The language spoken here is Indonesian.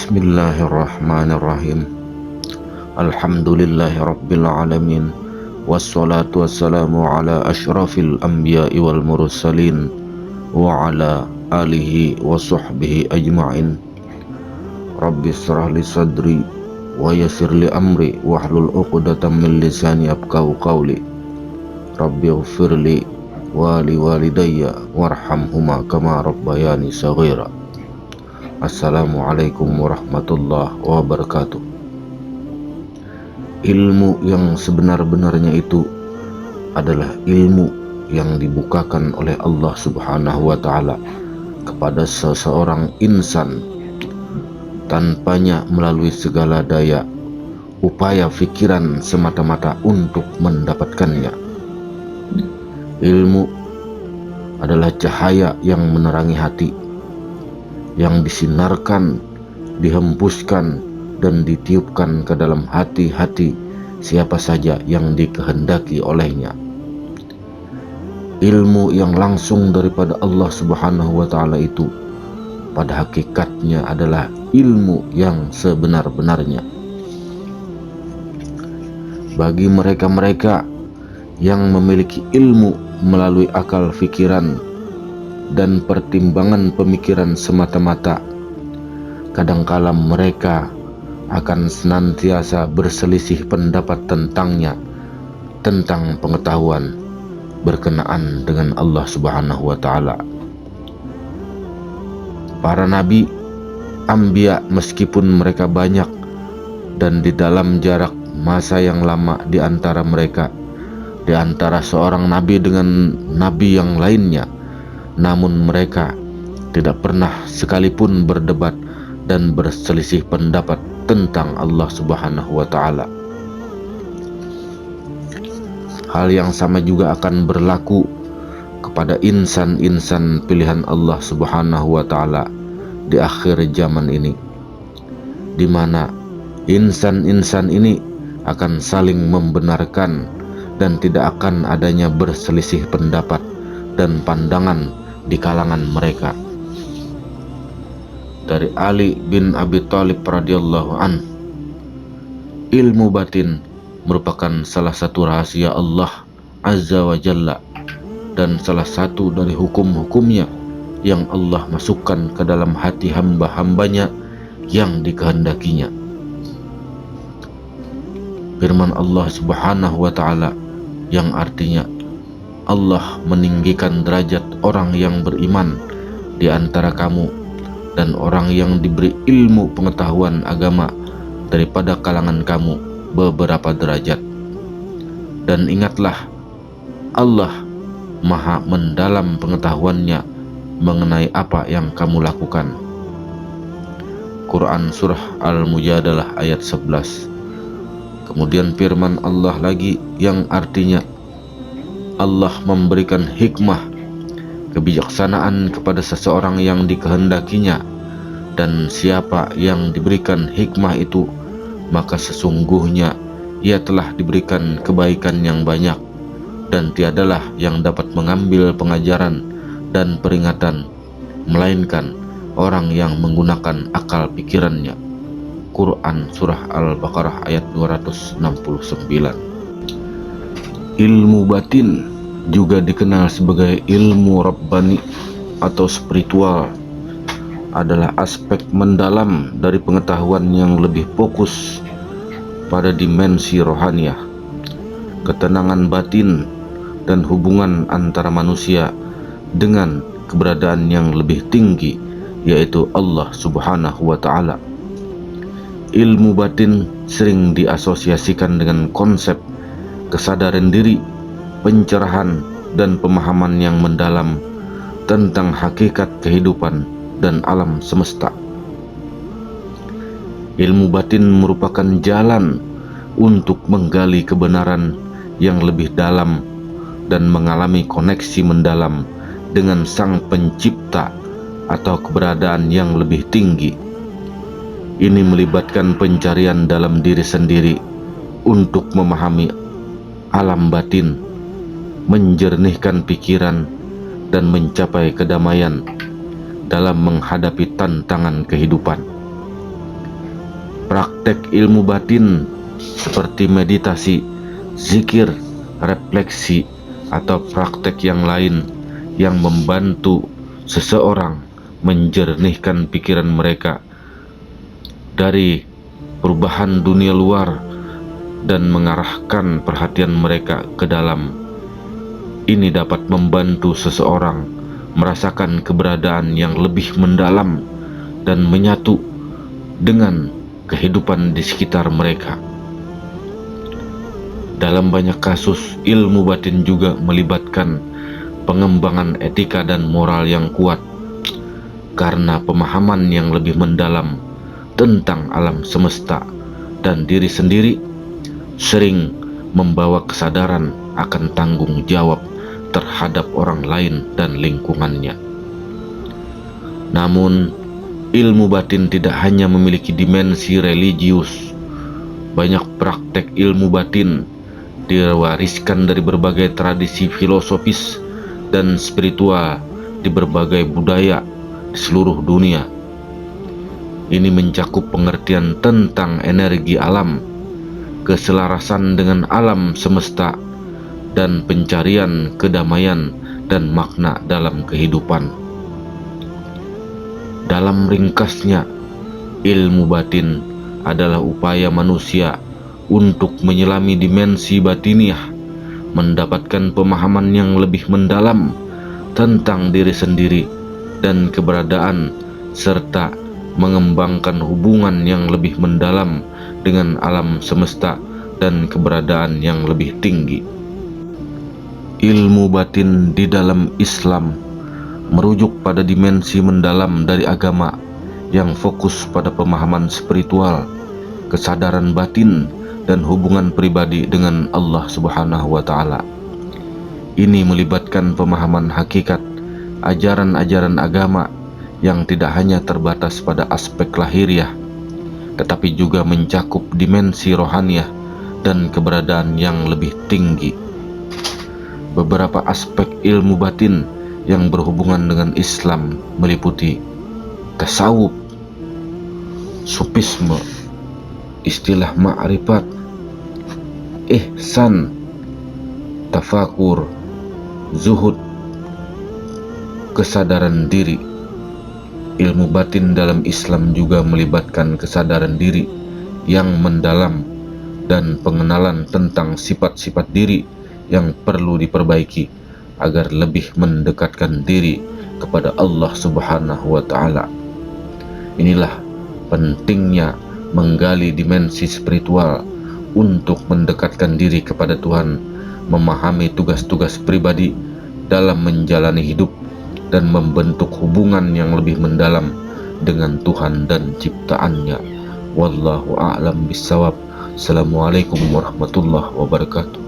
Bismillahirrahmanirrahim. Alhamdulillahirabbil alamin. Wassalatu wassalamu ala asyrafil anbiya'i wal mursalin wa ala alihi wa sahbihi ajma'in. Rabbi shrah li sadri wa yassir li amri wahlul 'uqdatam min lisani yafqahu qawli. Rabbi ighfirli wa li walidayya warhamhuma kama rabbayani shaghira. Assalamualaikum warahmatullahi wabarakatuh. Ilmu yang sebenar-benarnya itu adalah ilmu yang dibukakan oleh Allah Subhanahu wa ta'ala kepada seseorang insan tanpanya melalui segala daya upaya fikiran semata-mata untuk mendapatkannya. Ilmu adalah cahaya yang menerangi hati, yang disinarkan, dihembuskan, dan ditiupkan ke dalam hati-hati siapa saja yang dikehendaki olehnya. Ilmu yang langsung daripada Allah Subhanahu wa ta'ala itu pada hakikatnya adalah ilmu yang sebenar-benarnya. Bagi mereka-mereka yang memiliki ilmu melalui akal fikiran dan pertimbangan pemikiran semata-mata, kadangkala mereka akan senantiasa berselisih pendapat tentangnya, tentang pengetahuan berkenaan dengan Allah Subhanahu wa ta'ala. Para nabi, anbiya, meskipun mereka banyak dan di dalam jarak masa yang lama di antara mereka, di antara seorang nabi dengan nabi yang lainnya, namun mereka tidak pernah sekalipun berdebat dan berselisih pendapat tentang Allah Subhanahu wa ta'ala. Hal yang sama juga akan berlaku kepada insan-insan pilihan Allah Subhanahu wa ta'ala di akhir zaman ini, di mana insan-insan ini akan saling membenarkan dan tidak akan adanya berselisih pendapat dan pandangan di kalangan mereka. Dari Ali bin Abi Thalib radhiyallahu an, ilmu batin merupakan salah satu rahasia Allah Azza wa Jalla dan salah satu dari hukum-hukumnya yang Allah masukkan ke dalam hati hamba-hambanya yang dikehendakinya. Firman Allah Subhanahu wa ta'ala yang artinya Allah meninggikan derajat orang yang beriman di antara kamu dan orang yang diberi ilmu pengetahuan agama daripada kalangan kamu beberapa derajat. Dan ingatlah, Allah maha mendalam pengetahuannya mengenai apa yang kamu lakukan. Quran Surah Al-Mujadalah ayat 11. Kemudian firman Allah lagi yang artinya Allah memberikan hikmah, kebijaksanaan kepada seseorang yang dikehendakinya, dan siapa yang diberikan hikmah itu maka sesungguhnya ia telah diberikan kebaikan yang banyak, dan tiadalah yang dapat mengambil pengajaran dan peringatan melainkan orang yang menggunakan akal pikirannya. Quran Surah Al-Baqarah ayat 269. Ilmu batin juga dikenal sebagai ilmu rabbani atau spiritual, adalah aspek mendalam dari pengetahuan yang lebih fokus pada dimensi rohaniah, ketenangan batin, dan hubungan antara manusia dengan keberadaan yang lebih tinggi, yaitu Allah Subhanahu wa ta'ala. Ilmu batin sering diasosiasikan dengan konsep kesadaran diri, pencerahan, dan pemahaman yang mendalam tentang hakikat kehidupan dan alam semesta. Ilmu batin merupakan jalan untuk menggali kebenaran yang lebih dalam dan mengalami koneksi mendalam dengan Sang Pencipta atau keberadaan yang lebih tinggi. Ini melibatkan pencarian dalam diri sendiri untuk memahami alam batin, menjernihkan pikiran, dan mencapai kedamaian dalam menghadapi tantangan kehidupan. Praktek ilmu batin seperti meditasi, zikir, refleksi, atau praktek yang lain yang membantu seseorang menjernihkan pikiran mereka dari perubahan dunia luar dan mengarahkan perhatian mereka ke dalam. Ini dapat membantu seseorang merasakan keberadaan yang lebih mendalam dan menyatu dengan kehidupan di sekitar mereka. Dalam banyak kasus, ilmu batin juga melibatkan pengembangan etika dan moral yang kuat, karena pemahaman yang lebih mendalam tentang alam semesta dan diri sendiri sering membawa kesadaran akan tanggung jawab terhadap orang lain dan lingkungannya. Namun, ilmu batin tidak hanya memiliki dimensi religius. Banyak praktek ilmu batin diwariskan dari berbagai tradisi filosofis dan spiritual di berbagai budaya di seluruh dunia. Ini mencakup pengertian tentang energi alam, keselarasan dengan alam semesta, dan pencarian kedamaian dan makna dalam kehidupan. Dalam ringkasnya, ilmu batin adalah upaya manusia untuk menyelami dimensi batiniah, mendapatkan pemahaman yang lebih mendalam tentang diri sendiri dan keberadaan, serta mengembangkan hubungan yang lebih mendalam dengan alam semesta dan keberadaan yang lebih tinggi. Ilmu batin di dalam Islam merujuk pada dimensi mendalam dari agama yang fokus pada pemahaman spiritual, kesadaran batin, dan hubungan pribadi dengan Allah Subhanahu wa Ta'ala. Ini melibatkan pemahaman hakikat ajaran-ajaran agama yang tidak hanya terbatas pada aspek lahiriah, tetapi juga mencakup dimensi rohaniah dan keberadaan yang lebih tinggi. Beberapa aspek ilmu batin yang berhubungan dengan Islam meliputi tasawuf, sufisme, istilah ma'rifat, ihsan, tafakur, zuhud, kesadaran diri. Ilmu batin dalam Islam juga melibatkan kesadaran diri yang mendalam dan pengenalan tentang sifat-sifat diri yang perlu diperbaiki agar lebih mendekatkan diri kepada Allah Subhanahu wa Ta'ala. Inilah pentingnya menggali dimensi spiritual untuk mendekatkan diri kepada Tuhan, memahami tugas-tugas pribadi dalam menjalani hidup, dan membentuk hubungan yang lebih mendalam dengan Tuhan dan ciptaannya. Wallahu a'lam bissawab. Assalamualaikum warahmatullahi wabarakatuh.